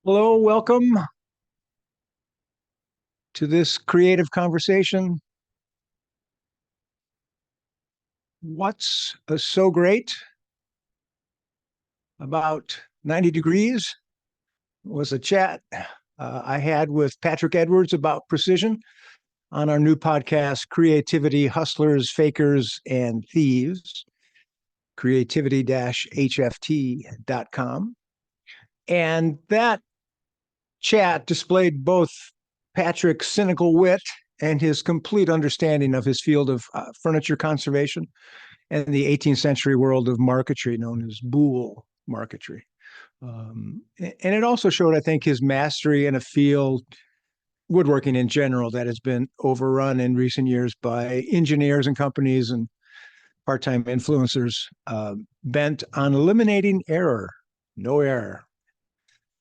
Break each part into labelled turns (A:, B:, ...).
A: Hello, welcome to this creative conversation. What's so great about 90 Degrees was a chat I had with Patrick Edwards about precision on our new podcast, Creativity, Hustlers, Fakers, and Thieves, creativity-hft.com. And that chat displayed both Patrick's cynical wit and his complete understanding of his field of furniture conservation and the 18th century world of marquetry known as boule marquetry. And it also showed, I think, his mastery in a field, woodworking in general, that has been overrun in recent years by engineers and companies and part-time influencers bent on eliminating error, no error,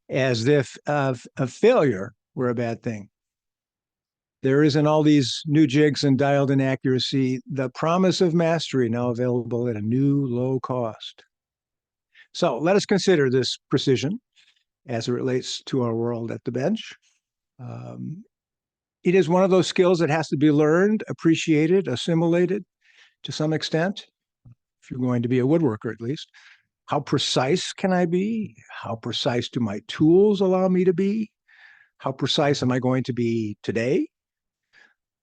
A: as if a failure were a bad thing. There is in all these new jigs and dialed in accuracy, the promise of mastery now available at a new low cost. So let us consider this precision as it relates to our world at the bench. It is one of those skills that has to be learned, appreciated, assimilated to some extent, if you're going to be a woodworker at least. How precise can I be? How precise do my tools allow me to be? How precise am I going to be today?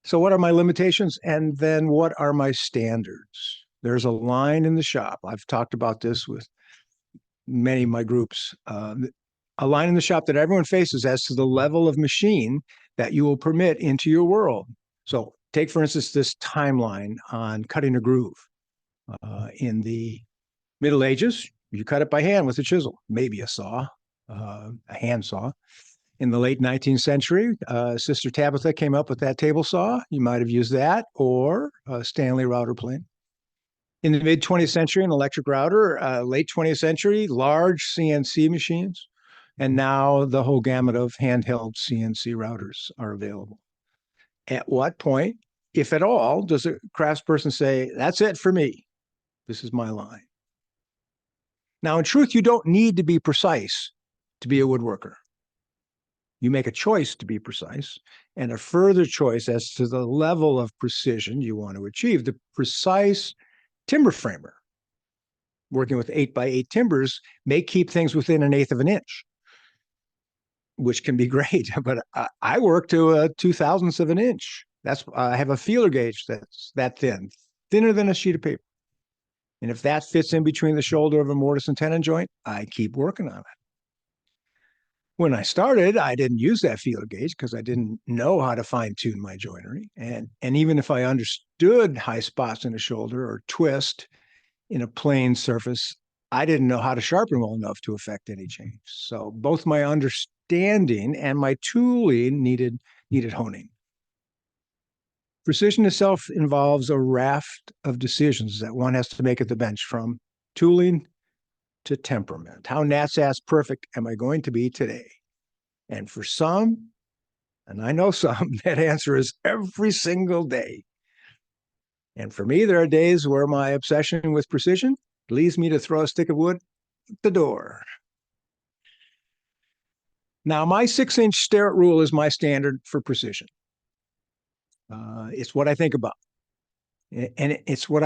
A: So what are my limitations? And then what are my standards? There's a line in the shop. I've talked about this with many of my groups. A line in the shop that everyone faces as to the level of machine that you will permit into your world. So take, for instance, this timeline on cutting a groove. In the Middle Ages, you cut it by hand with a chisel, maybe a saw, a hand saw. In the late 19th century, Sister Tabitha came up with that table saw. You might have used that, or a Stanley router plane. In the mid 20th century, an electric router. Late 20th century, large CNC machines. And now the whole gamut of handheld CNC routers are available. At what point, if at all, does a craftsperson say, that's it for me? This is my line. Now, in truth, you don't need to be precise to be a woodworker. You make a choice to be precise and a further choice as to the level of precision you want to achieve. The precise timber framer, working with 8x8 timbers, may keep things within 1/8 of an inch, which can be great. But I work to a 2/1000th of an inch. I have a feeler gauge that's that thin, thinner than a sheet of paper. And if that fits in between the shoulder of a mortise and tenon joint, I keep working on it. When I started, I didn't use that feeler gauge because I didn't know how to fine tune my joinery. And even if I understood high spots in a shoulder or twist in a plane surface, I didn't know how to sharpen well enough to affect any change. So both my understanding and my tooling needed honing. Precision itself involves a raft of decisions that one has to make at the bench, from tooling to temperament. How Nat's ass perfect am I going to be today? And for some, and I know some, that answer is every single day. And for me, there are days where my obsession with precision leads me to throw a stick of wood at the door. Now, my 6-inch Starrett rule is my standard for precision. It's what I think about. And it's what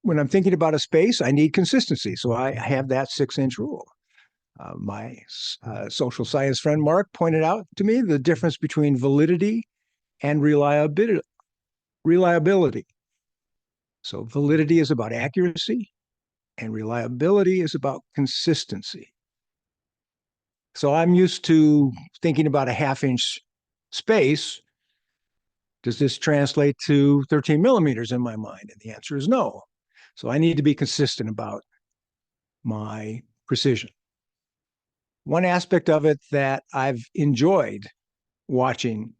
A: when I'm thinking about a space, I need consistency. So I have that 6-inch rule. My social science friend, Mark, pointed out to me the difference between validity and reliability. So validity is about accuracy and reliability is about consistency. So I'm used to thinking about a 1/2-inch space. Does this translate to 13 millimeters in my mind? And the answer is no. So I need to be consistent about my precision. One aspect of it that I've enjoyed watching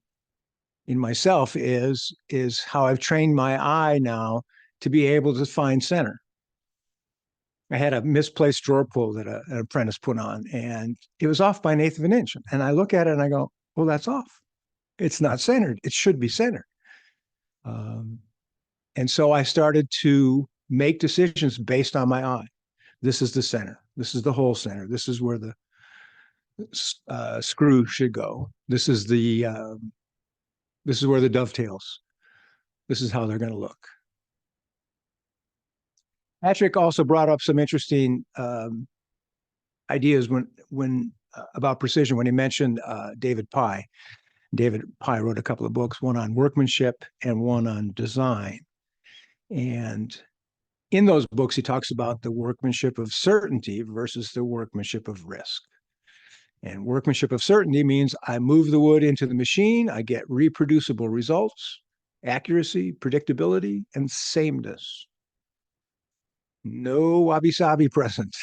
A: in myself is how I've trained my eye now to be able to find center. I had a misplaced drawer pull that an apprentice put on, and it was off by 1/8 of an inch. And I look at it and I go, well, that's off. It's not centered. It should be centered. And so I started to make decisions based on my eye. This is the center. This is the whole center. This is where the screw should go. This is where the dovetails. This is how they're going to look. Patrick also brought up some interesting ideas when about precision when he mentioned David Pye. David Pye wrote a couple of books, one on workmanship and one on design. And in those books, he talks about the workmanship of certainty versus the workmanship of risk. And workmanship of certainty means I move the wood into the machine, I get reproducible results, accuracy, predictability, and sameness. No wabi-sabi present.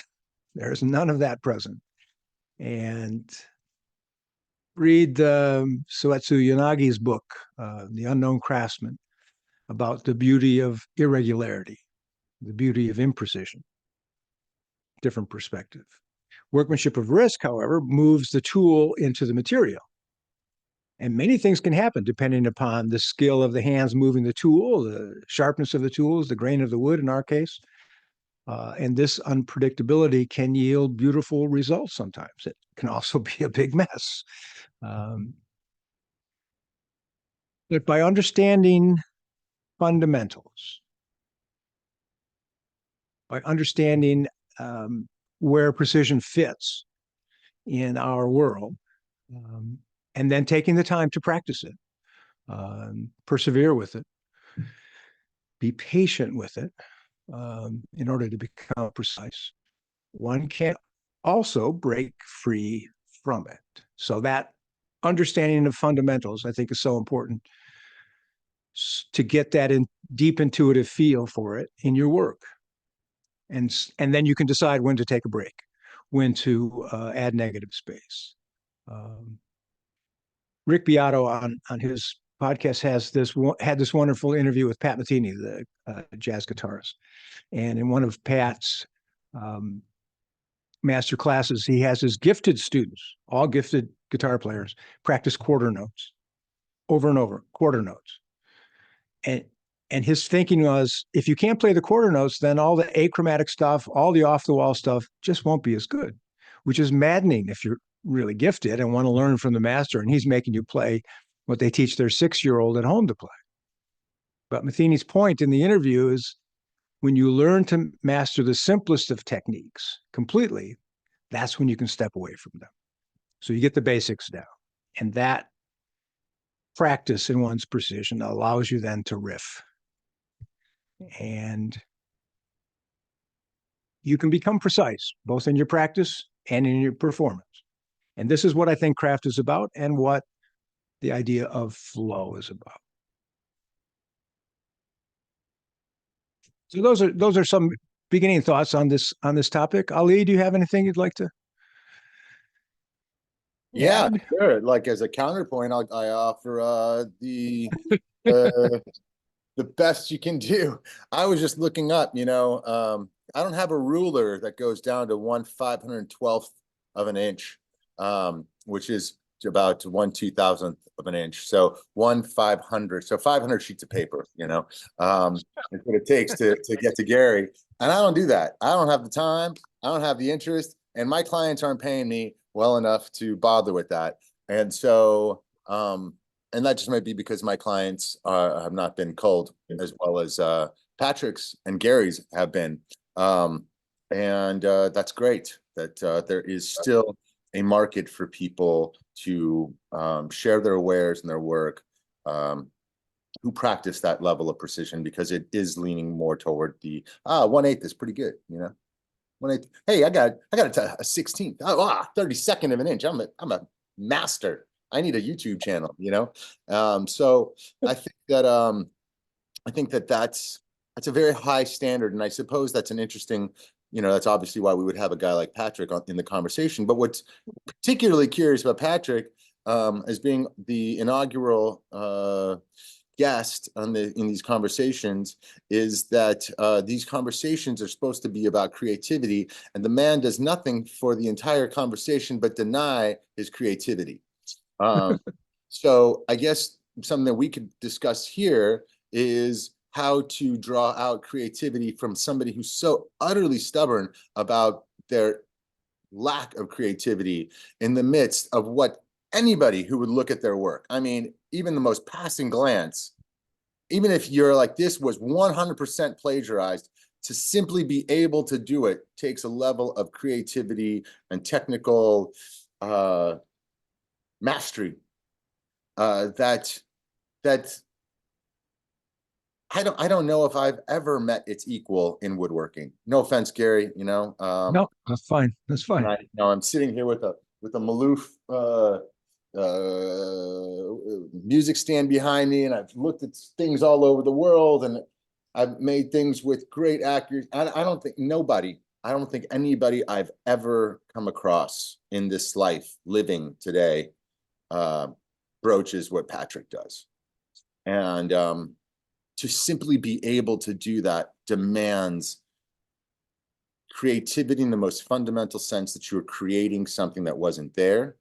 A: There's none of that present. And read Suetsu Yanagi's book, The Unknown Craftsman, about the beauty of irregularity, the beauty of imprecision. Different perspective. Workmanship of risk, however, moves the tool into the material. And many things can happen depending upon the skill of the hands moving the tool, the sharpness of the tools, the grain of the wood in our case. And this unpredictability can yield beautiful results sometimes. It can also be a big mess. But by understanding fundamentals, by understanding where precision fits in our world, and then taking the time to practice it, persevere with it, be patient with it, in order to become precise, one can also break free from it. So that understanding of fundamentals, I think, is so important to get that deep intuitive feel for it in your work. And then you can decide when to take a break, when to add negative space. Rick Beato on his podcast had this wonderful interview with Pat Metheny, the jazz guitarist. And in one of Pat's master classes, he has his gifted students, all gifted guitar players, practice quarter notes over and over, quarter notes. And his thinking was, if you can't play the quarter notes, then all the achromatic stuff, all the off-the-wall stuff just won't be as good, which is maddening if you're really gifted and want to learn from the master, and he's making you play what they teach their 6-year-old at home to play. But Metheny's point in the interview is, when you learn to master the simplest of techniques completely, that's when you can step away from them. So you get the basics down. And that practice in one's precision allows you then to riff. And you can become precise, both in your practice and in your performance. And this is what I think craft is about, and what the idea of flow is about. So those are some beginning thoughts on this topic. Ali, do you have anything you'd like to?
B: Yeah, sure. Like, as a counterpoint, I offer the best you can do. I was just looking up, I don't have a ruler that goes down to 1/512th of an inch, which is about 1/2000th of an inch. So 1/500. So 500 sheets of paper, it's what it takes to get to Gary. And I don't do that. I don't have the time. I don't have the interest. And my clients aren't paying me well enough to bother with that. And so, and that just might be because my clients have not been cold as well as Patrick's and Gary's have been. And that's great that there is still a market for people to share their wares and their work, who practice that level of precision, because it is leaning more toward the 1/8 is pretty good, 1/8. Hey, I got a 16th, 32nd of an inch. I'm a master. I need a YouTube channel, So I think that that's a very high standard, and I suppose that's an interesting. That's obviously why we would have a guy like Patrick in the conversation. But what's particularly curious about Patrick, as being the inaugural guest in these conversations, is that these conversations are supposed to be about creativity, and the man does nothing for the entire conversation but deny his creativity. So I guess something that we could discuss here is how to draw out creativity from somebody who's so utterly stubborn about their lack of creativity in the midst of what anybody who would look at their work. I mean, even the most passing glance, even if you're like, this was 100% plagiarized, to simply be able to do it takes a level of creativity and technical mastery that I don't know if I've ever met its equal in woodworking. No offense, Gary, you know.
A: No, that's fine. That's fine.
B: I'm sitting here with a Maloof music stand behind me, and I've looked at things all over the world, and I've made things with great accuracy. I don't think anybody I've ever come across in this life living today broaches what Patrick does. And to simply be able to do that demands creativity in the most fundamental sense, that you are creating something that wasn't there.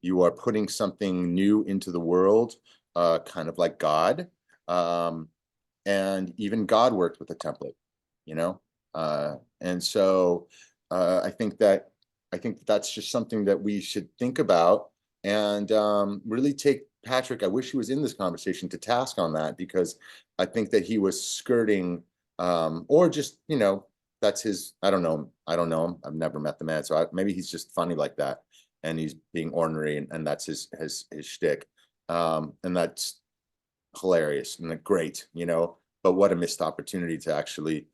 B: You are putting something new into the world, kind of like God. And even God worked with a template, you know? And so I think that's just something that we should think about, and really take Patrick, I wish he was in this conversation, to task on that, because I think that he was skirting, or just, you know, that's his, I don't know him. I've never met the man. So maybe he's just funny like that, and he's being ornery, and that's his shtick. And that's hilarious and great, you know, but what a missed opportunity to actually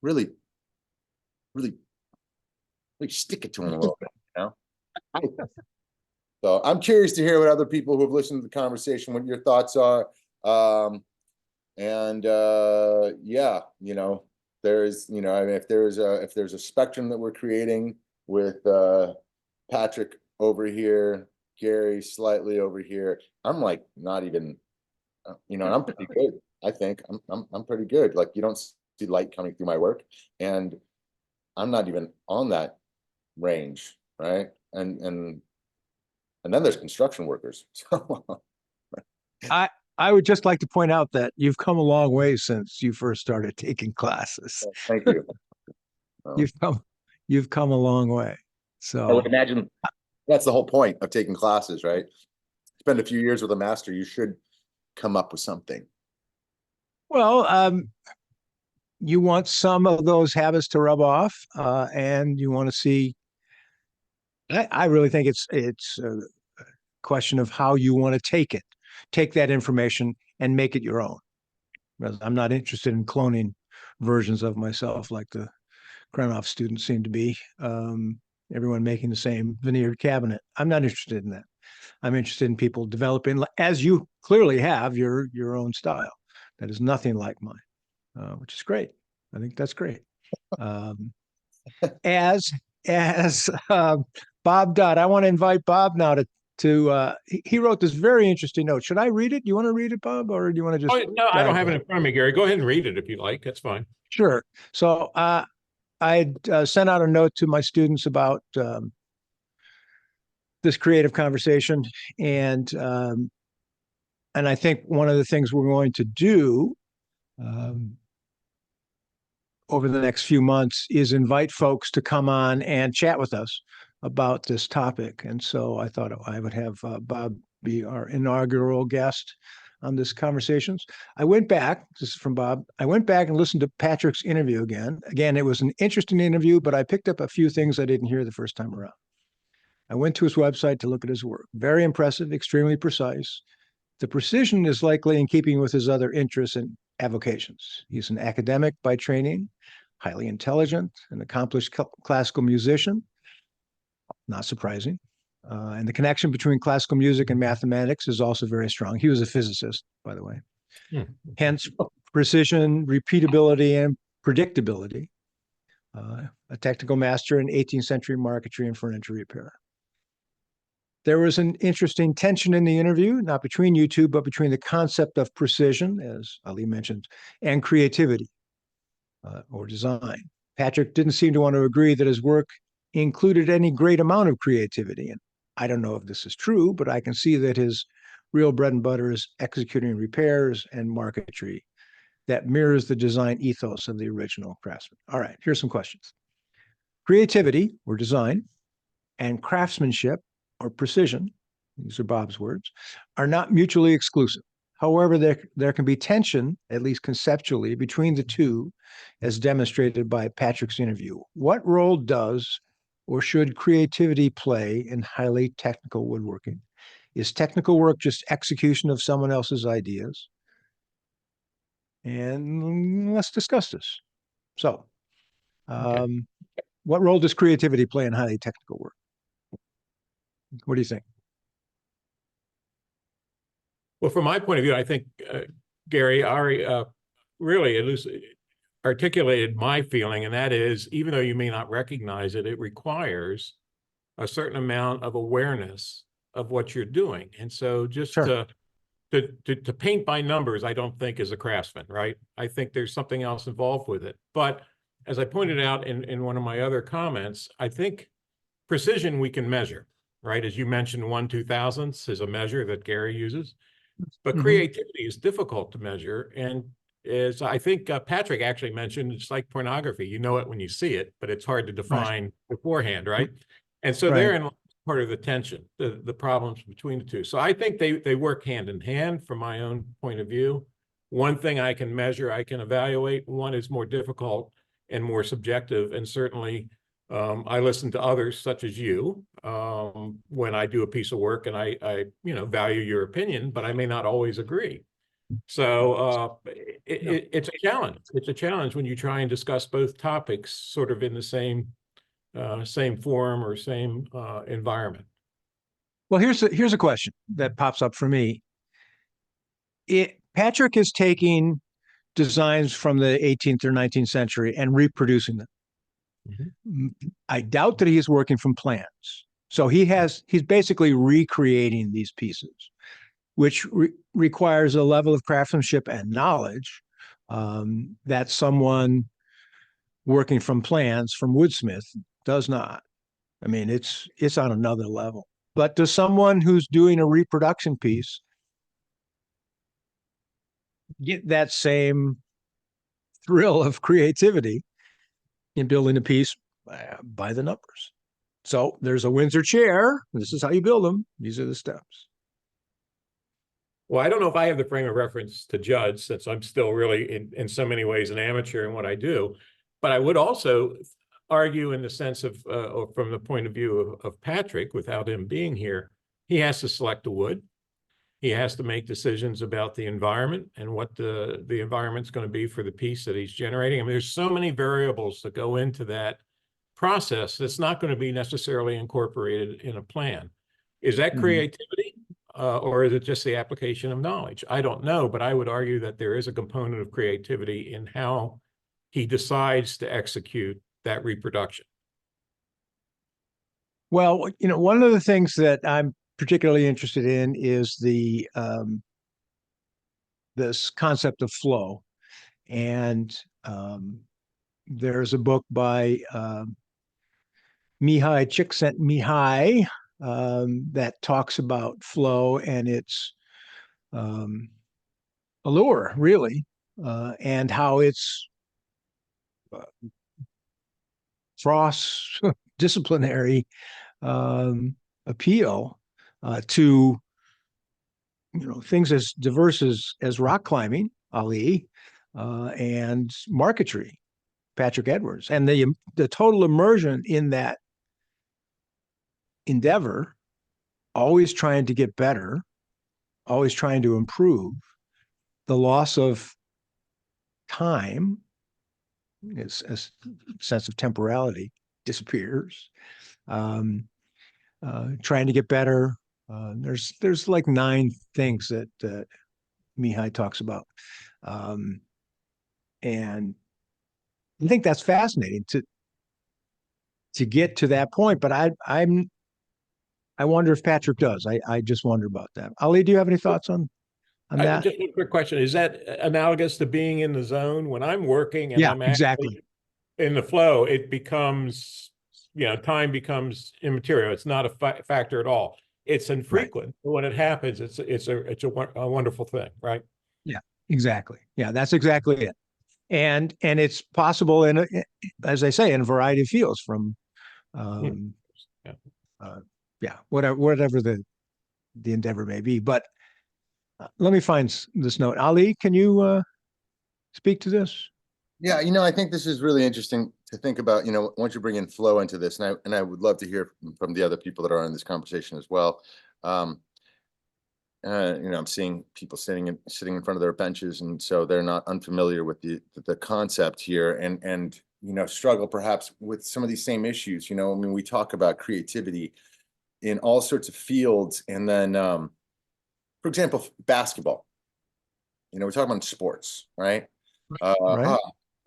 B: really stick it to him a little bit, you know? So I'm curious to hear what other people who have listened to the conversation, what your thoughts are. Yeah, you know, there's, you know, I mean, if there's a spectrum that we're creating with Patrick over here, Gary slightly over here, I'm like not even, you know, and I'm pretty good. I think I'm pretty good. Like, you don't see light coming through my work, and I'm not even on that range, right? And then there's construction workers.
A: I would just like to point out that you've come a long way since you first started taking classes.
B: Thank you.
A: You've come a long way.
B: I would
A: So
B: imagine that's the whole point of taking classes, right? Spend a few years with a master, you should come up with something.
A: well, you want some of those habits to rub off, and you want to see. I really think it's a question of how you want to take that information and make it your own. I'm not interested in cloning versions of myself like the Krenov students seem to be. Everyone making the same veneered cabinet. I'm not interested in that. I'm interested in people developing, as you clearly have, your own style. That is nothing like mine, which is great. I think that's great. As Bob Dodd, I want to invite Bob now to he wrote this very interesting note. Should I read it? Do you want to read it, Bob, or do you want to just?
C: Oh, no, I don't have it in front of me, Gary. Go ahead and read it if you like. That's fine.
A: Sure. So I sent out a note to my students about this creative conversation, and I think one of the things we're going to do over the next few months is invite folks to come on and chat with us about this topic. And so I thought I would have Bob be our inaugural guest on this conversations. I went back, this is from Bob, I went back and listened to Patrick's interview again. Again, it was an interesting interview, but I picked up a few things I didn't hear the first time around. I went to his website to look at his work. Very impressive, extremely precise. The precision is likely in keeping with his other interests and avocations. He's an academic by training, highly intelligent, an accomplished classical musician, not surprising. And the connection between classical music and mathematics is also very strong. He was a physicist, by the way. Hence, precision, repeatability, and predictability. A technical master in 18th century marquetry and furniture repair. There was an interesting tension in the interview, not between you two, but between the concept of precision, as Ali mentioned, and creativity or design. Patrick didn't seem to want to agree that his work included any great amount of creativity. And I don't know if this is true, but I can see that his real bread and butter is executing repairs and marquetry that mirrors the design ethos of the original craftsman. All right, here's some questions. Creativity or design and craftsmanship or precision, these are Bob's words, are not mutually exclusive. However, there can be tension, at least conceptually, between the two, as demonstrated by Patrick's interview. What role does or should creativity play in highly technical woodworking? Is technical work just execution of someone else's ideas? And let's discuss this. So, what role does creativity play in highly technical work? What do you think?
C: Well, from my point of view, I think Gary Ari really articulated my feeling, and that is, even though you may not recognize it, it requires a certain amount of awareness of what you're doing. And so just
A: Sure.
C: to paint by numbers, I don't think is a craftsman, right? I think there's something else involved with it. But as I pointed out in one of my other comments, I think precision we can measure, right? As you mentioned, 1/2000th is a measure that Gary uses. But creativity is difficult to measure. And as I think Patrick actually mentioned, it's like pornography. You know it when you see it, but it's hard to define beforehand, right? And so therein lies part of the tension, the problems between the two. So I think they work hand in hand from my own point of view. One thing I can measure, I can evaluate. One is more difficult and more subjective. And certainly I listen to others such as you when I do a piece of work, and I value your opinion, but I may not always agree. So it's a challenge. It's a challenge when you try and discuss both topics sort of in the same forum or same environment.
A: Well, here's a question that pops up for me. Patrick is taking designs from the 18th or 19th century and reproducing them. I doubt that he's working from plans. So he's basically recreating these pieces, which requires a level of craftsmanship and knowledge that someone working from plans from Woodsmith does not. I mean, it's on another level. But does someone who's doing a reproduction piece get that same thrill of creativity in building a piece by the numbers? So there's a Windsor chair. This is how you build them. These are the steps.
C: Well, I don't know if I have the frame of reference to judge, since I'm still really in so many ways an amateur in what I do. But I would also argue in the sense of, or from the point of view of Patrick, without him being here, he has to select the wood. He has to make decisions about the environment and what the environment's going to be for the piece that he's generating. I mean, there's so many variables that go into that process that's not going to be necessarily incorporated in a plan. Is that creativity or is it just the application of knowledge? I don't know, but I would argue that there is a component of creativity in how he decides to execute that reproduction.
A: Well, one of the things that I'm particularly interested in is this concept of flow. And there's a book by Mihai Csikszentmihalyi that talks about flow and its allure, really, and how it's cross-disciplinary appeal to things as diverse as rock climbing, Ali, and marquetry, Patrick Edwards, and the total immersion in that endeavor, always trying to get better, always trying to improve. The loss of time, its a sense of temporality disappears. Trying to get better. There's like 9 things that Mihai talks about, and I think that's fascinating to get to that point. But I wonder if Patrick does. I just wonder about that. Ali, do you have any thoughts on that?
C: Just a quick question. Is that analogous to being in the zone? When I'm working and I'm
A: exactly
C: in the flow, it becomes, time becomes immaterial. It's not a factor at all. It's infrequent. But when it happens, it's a wonderful thing, right?
A: Yeah, exactly. Yeah, that's exactly it. And it's possible as I say, in a variety of fields, from
C: Yeah.
A: Yeah, whatever the endeavor may be. But let me find this note. Ali, can you speak to this?
B: Yeah, I think this is really interesting to think about, once you bring in flow into this, and I would love to hear from the other people that are in this conversation as well. I'm seeing people sitting in front of their benches, and so they're not unfamiliar with the concept here, and struggle perhaps with some of these same issues. I mean, we talk about creativity in all sorts of fields, and then, for example, basketball. We're talking about sports, right?
A: Right.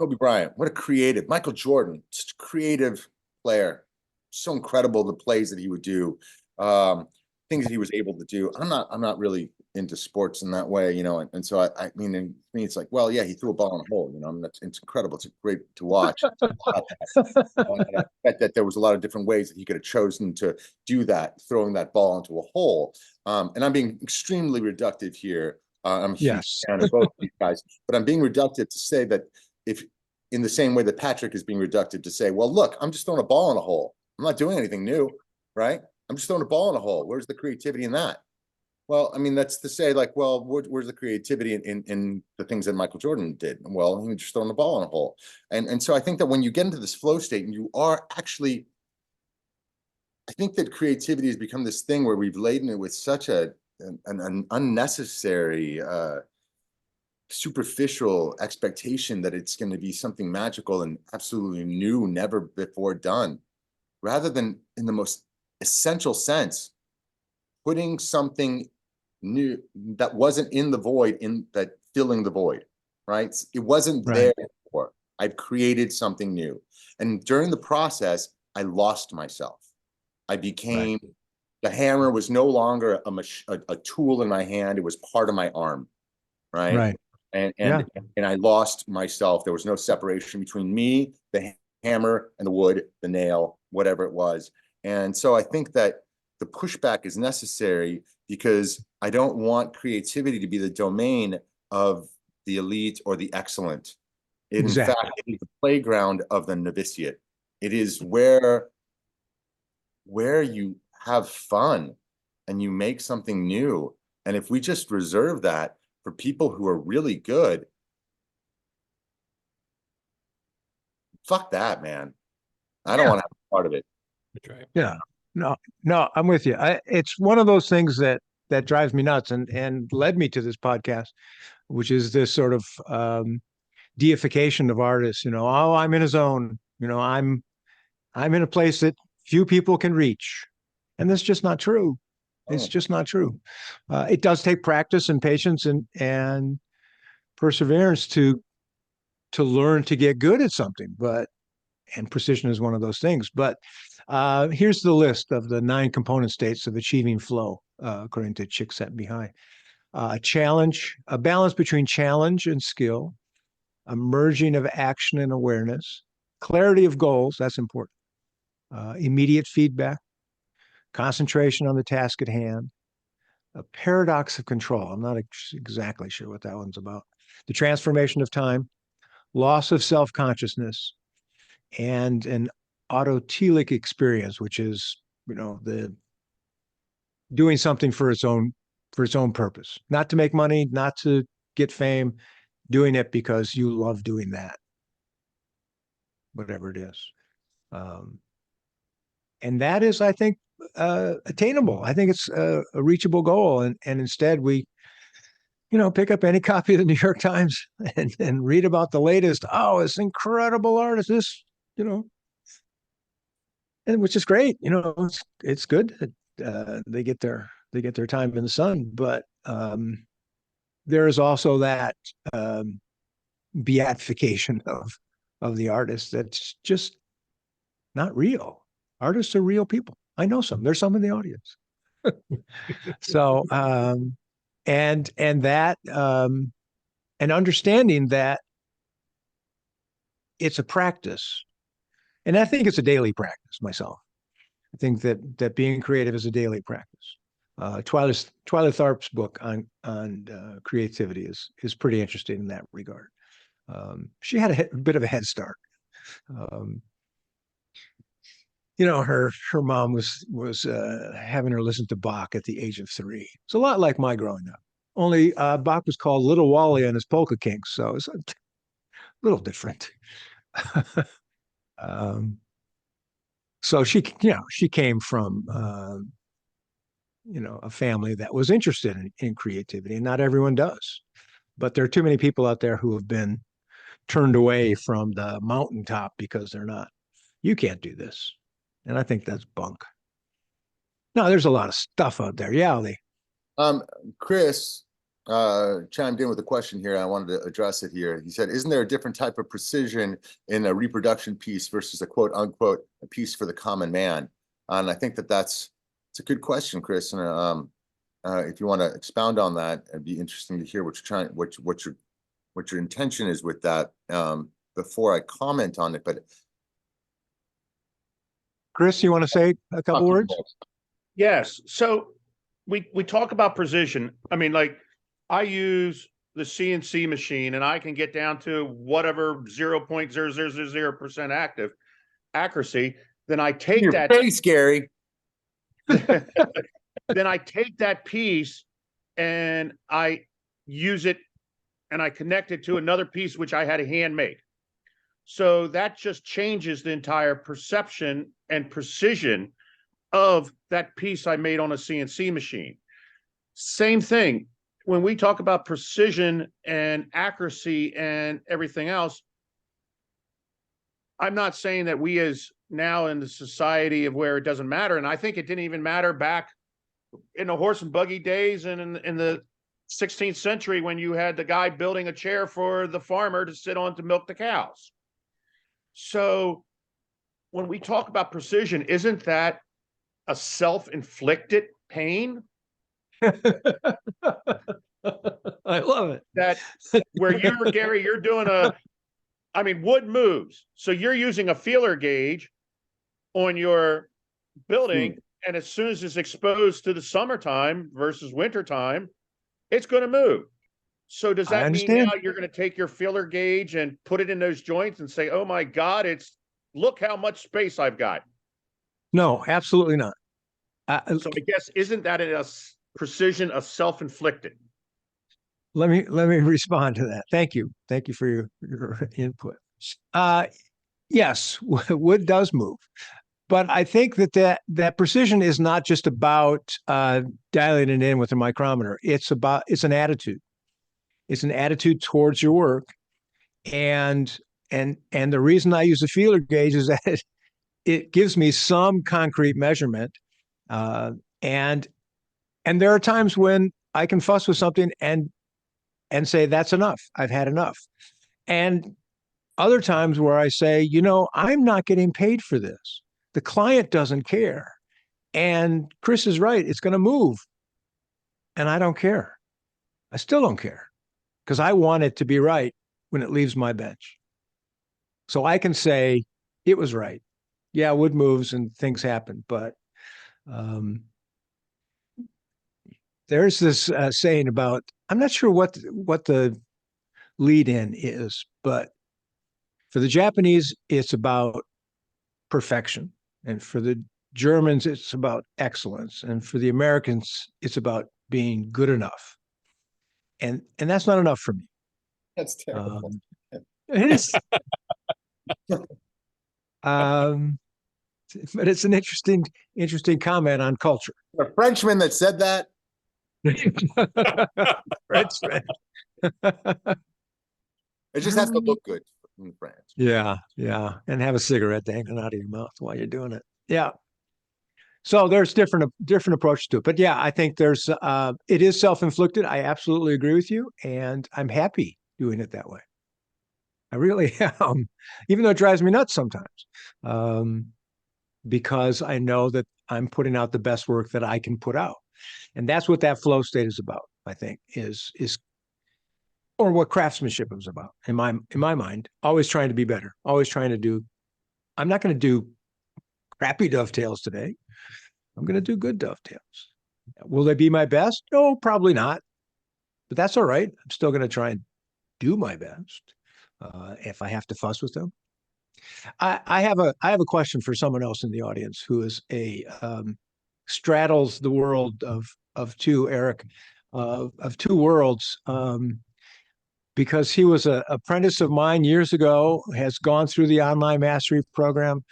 B: Kobe Bryant, what a creative. Michael Jordan, such a creative player, so incredible the plays that he would do. Things that he was able to do. I'm not really into sports in that way, and so I mean, to me, it's like, well, yeah, he threw a ball in a hole, I mean, it's incredible. It's great to watch. And I bet that there was a lot of different ways that he could have chosen to do that, throwing that ball into a hole. And I'm being extremely reductive here. I'm a huge
A: Yes.
B: fan of both of these guys, but I'm being reductive to say that if, in the same way that Patrick is being reductive to say, well, look, I'm just throwing a ball in a hole. I'm not doing anything new, right? I'm just throwing a ball in a hole. Where's the creativity in that? Well, I mean, that's to say, like, well, where's the creativity in the things that Michael Jordan did? Well, he was just throwing the ball in a hole. And so I think that when you get into this flow state and you are actually, I think that creativity has become this thing where we've laden it with such an unnecessary, superficial expectation that it's going to be something magical and absolutely new, never before done, rather than in the most essential sense, putting something new that wasn't in the void, in that filling the void, right? It wasn't there before. I've created something new. And during the process, I lost myself. I became, the hammer was no longer a tool in my hand. It was part of my arm, right?
A: Right.
B: And I lost myself. There was no separation between me, the hammer, and the wood, the nail, whatever it was. And so I think that the pushback is necessary because I don't want creativity to be the domain of the elite or the excellent. In fact, it is the playground of the novitiate. It is where you have fun and you make something new. And if we just reserve that for people who are really good, fuck that, man. I don't want to have a part of it.
C: That's right.
A: Yeah. No, I'm with you. It's one of those things that drives me nuts and led me to this podcast, which is this sort of deification of artists. Oh, I'm in a zone. I'm in a place that few people can reach, and that's just not true. It's just not true. It does take practice and patience and perseverance to learn to get good at something, and precision is one of those things. But here's the list of the 9 component states of achieving flow, according to Csikszentmihalyi. Challenge, a balance between challenge and skill, a merging of action and awareness, clarity of goals, that's important, immediate feedback, concentration on the task at hand, a paradox of control. I'm not exactly sure what that one's about. The transformation of time, loss of self-consciousness, and an autotelic experience, which is, the doing something for its own purpose, not to make money, not to get fame, doing it because you love doing that, whatever it is. And that is, I think, attainable. I think it's a reachable goal. And instead we, pick up any copy of the New York Times and read about the latest. Oh, it's incredible artist. This, and which is great. It's good. They get their time in the sun, but there is also that beatification of the artist that's just not real. Artists are real people. I know some. There's some in the audience. So and that and understanding that it's a practice, and I think it's a daily practice myself. I think that being creative is a daily practice. Twyla Tharp's book on creativity is pretty interesting in that regard. She had a bit of a head start. her mom was having her listen to Bach at the age of 3. It's a lot like my growing up. Only Bach was called Little Wally and his Polka Kinks, so it's a little different. So she came from a family that was interested in creativity, and not everyone does. But there are too many people out there who have been turned away from the mountaintop because they're not. You can't do this. And I think that's bunk. No, there's a lot of stuff out there. Yeah, Ali.
B: Chris chimed in with a question here. I wanted to address it here. He said, isn't there a different type of precision in a reproduction piece versus a quote unquote a piece for the common man? And I think it's a good question, Chris. And if you want to expound on that, it'd be interesting to hear what your intention is with that before I comment on it. But
A: Chris, you want to say a couple words?
D: Yes. So we talk about precision. I mean, like, I use the CNC machine and I can get down to whatever 0.0000% accuracy. Then I take
B: your
D: that
B: face, Gary.
D: then I take that piece and I use it and I connect it to another piece which I had a hand make. So that just changes the entire perception and precision of that piece I made on a CNC machine. Same thing. When we talk about precision and accuracy and everything else, I'm not saying that we as now in the society of where it doesn't matter. And I think it didn't even matter back in the horse and buggy days and in the 16th century when you had the guy building a chair for the farmer to sit on to milk the cows. So when we talk about precision, isn't that a self-inflicted pain?
A: I love it.
D: That where Gary, you're doing wood moves. So you're using a feeler gauge on your building, and as soon as it's exposed to the summertime versus wintertime, it's going to move. So does that mean now you're going to take your feeler gauge and put it in those joints and say, oh my God, look how much space I've got?
A: No, absolutely not.
D: So I guess, isn't that a precision of self-inflicted?
A: Let me respond to that. Thank you for your input. Yes, wood does move, but I think that precision is not just about dialing it in with a micrometer. It's an attitude. It's an attitude towards your work, and the reason I use a feeler gauge is that it gives me some concrete measurement, and there are times when I can fuss with something and say, that's enough. I've had enough. And other times where I say, I'm not getting paid for this. The client doesn't care. And Chris is right. It's going to move. And I don't care. I still don't care because I want it to be right when it leaves my bench. So I can say it was right. Yeah, wood moves and things happen. But there's this saying about, I'm not sure what the lead in is, but for the Japanese, it's about perfection. And for the Germans, it's about excellence. And for the Americans, it's about being good enough. And that's not enough for me.
B: That's terrible.
A: It is. But it's an interesting comment on culture.
B: A Frenchman that said that.
A: Frenchman.
B: It just has to look good in France.
A: Yeah. And have a cigarette dangling out of your mouth while you're doing it. Yeah. So there's different approaches to it. But yeah, I think it is self-inflicted. I absolutely agree with you. And I'm happy doing it that way. I really am, even though it drives me nuts sometimes, because I know that I'm putting out the best work that I can put out. And that's what that flow state is about, I think, or what craftsmanship is about in my mind. Always trying to be better. Always trying to do. I'm not going to do crappy dovetails today. I'm going to do good dovetails. Will they be my best? No, probably not. But that's all right. I'm still going to try and do my best if I have to fuss with them. I have a question for someone else in the audience who is straddles the world of two, Eric, of two worlds. Because he was an apprentice of mine years ago, has gone through the online mastery program,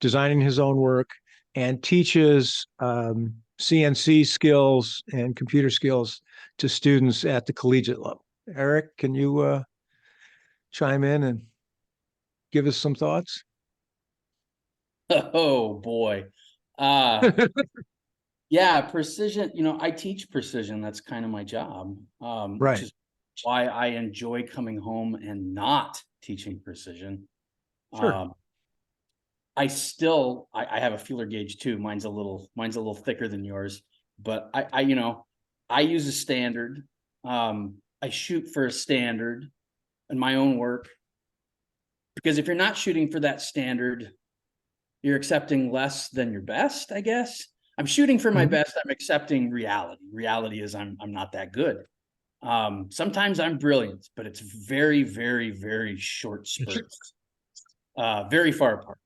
A: designing his own work, and teaches CNC skills and computer skills to students at the collegiate level. Eric, can you chime in and give us some thoughts?
E: Oh boy. Yeah, precision, I teach precision. That's kind of my job.
A: Right.
E: Which is why I enjoy coming home and not teaching precision.
A: Sure.
E: I have a feeler gauge too. Mine's a little thicker than yours, but I use a standard. I shoot for a standard in my own work, because if you're not shooting for that standard, you're accepting less than your best, I guess. I'm shooting for my best. I'm accepting reality. Reality is I'm not that good. Sometimes I'm brilliant, but it's very, very, very short spurts, very far apart.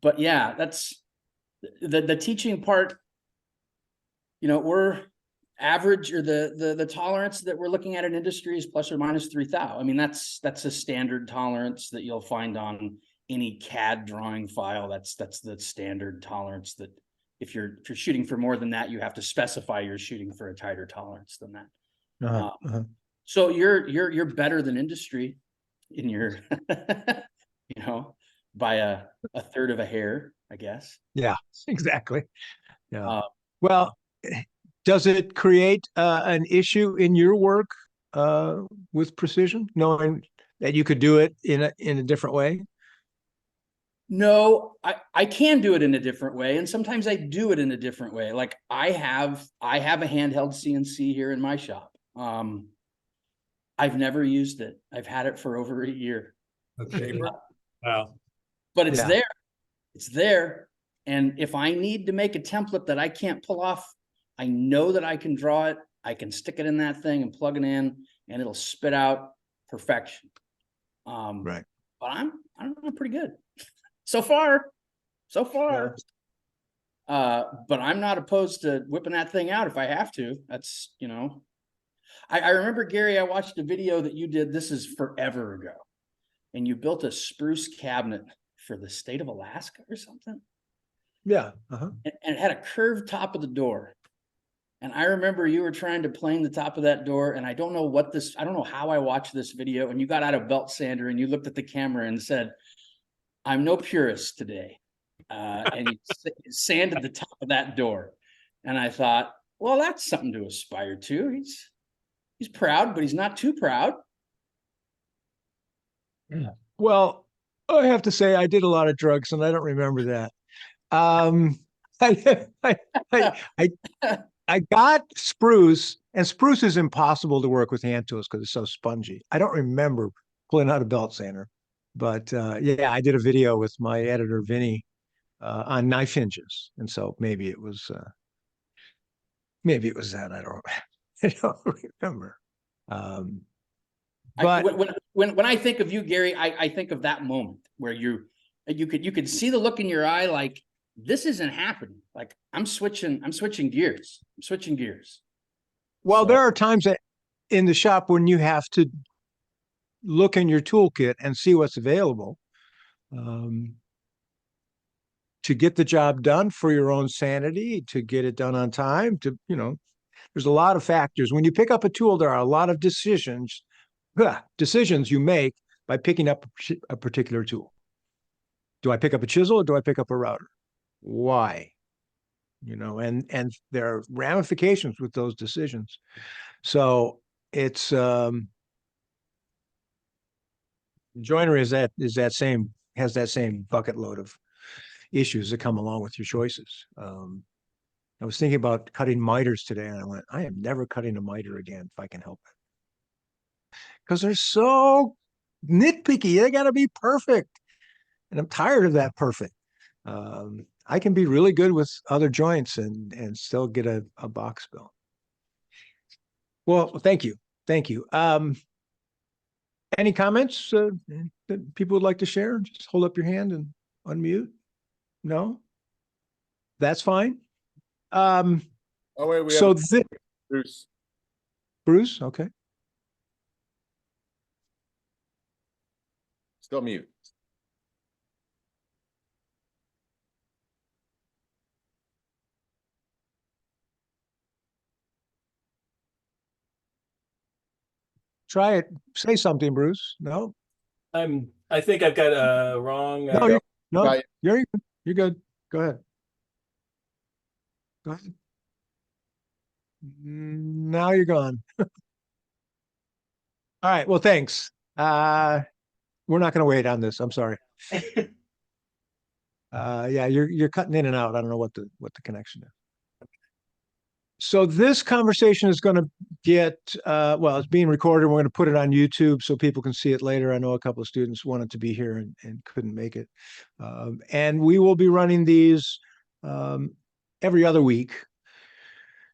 E: But yeah, that's the teaching part. We're average, or the tolerance that we're looking at in industry is plus or minus 3,000. I mean, that's a standard tolerance that you'll find on any CAD drawing file. That's the standard tolerance, that if you're shooting for more than that, you have to specify you're shooting for a tighter tolerance than that. So you're better than industry in your, by a third of a hair, I guess.
A: Yeah, exactly. Yeah. Well, does it create an issue in your work with precision, knowing that you could do it in a different way?
E: No, I can do it in a different way, and sometimes I do it in a different way. Like I have a handheld CNC here in my shop. I've never used it. I've had it for over a year.
C: Okay. Wow.
E: But it's
A: Yeah.
E: there. It's there. And if I need to make a template that I can't pull off, I know that I can draw it. I can stick it in that thing and plug it in, and it'll spit out perfection.
A: Right.
E: But I'm pretty good. So far.
A: Yeah.
E: But I'm not opposed to whipping that thing out if I have to. That's, I remember, Gary, I watched a video that you did. This is forever ago. And you built a spruce cabinet for the state of Alaska or something.
A: Yeah.
E: And it had a curved top of the door. And I remember you were trying to plane the top of that door. And I don't know how I watched this video. And you got out a belt sander and you looked at the camera and said, "I'm no purist today." And you sanded the top of that door. And I thought, well, that's something to aspire to. He's proud, but he's not too proud.
A: Yeah. Well, I have to say I did a lot of drugs, and I don't remember that. I got spruce, and spruce is impossible to work with hand tools because it's so spongy. I don't remember pulling out a belt sander, but yeah, I did a video with my editor Vinny on knife hinges, and so maybe it was that. I don't remember. But
E: when I think of you, Gary, I think of that moment where you could see the look in your eye, like this isn't happening. Like I'm switching gears.
A: Well,
E: So-
A: there are times that in the shop when you have to look in your toolkit and see what's available to get the job done for your own sanity, to get it done on time, there's a lot of factors. When you pick up a tool, there are a lot of decisions you make by picking up a particular tool. Do I pick up a chisel or do I pick up a router? Why? And there are ramifications with those decisions. So it's joinery has that same bucket load of issues that come along with your choices. I was thinking about cutting miters today, and I went, I am never cutting a miter again if I can help it. Because they're so nitpicky. They got to be perfect. And I'm tired of that perfect. I can be really good with other joints and still get a box bill. Well, thank you. Any comments that people would like to share? Just hold up your hand and unmute. No? That's fine.
B: Oh, wait, we
A: So
B: have Bruce.
A: Bruce, okay.
B: Still mute.
A: Try it. Say something, Bruce. No?
F: I think I've got a wrong.
A: No, no,
B: Got
A: you're good. Go ahead. Go ahead. Now you're gone. All right. Well, thanks. We're not going to wait on this. I'm sorry. Yeah, you're cutting in and out. I don't know what the connection is. So this conversation is going to get well, it's being recorded. We're going to put it on YouTube so people can see it later. I know a couple of students wanted to be here and couldn't make it. And we will be running these every other week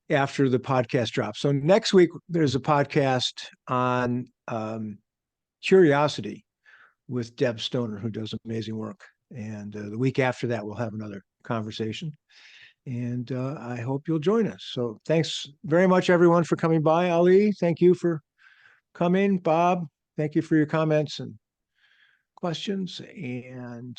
A: after the podcast drops. So next week there's a podcast on curiosity with Deb Stoner, who does amazing work. And the week after that, we'll have another conversation. And I hope you'll join us. So thanks very much, everyone, for coming by. Ali, thank you for coming. Bob, thank you for your comments and questions. And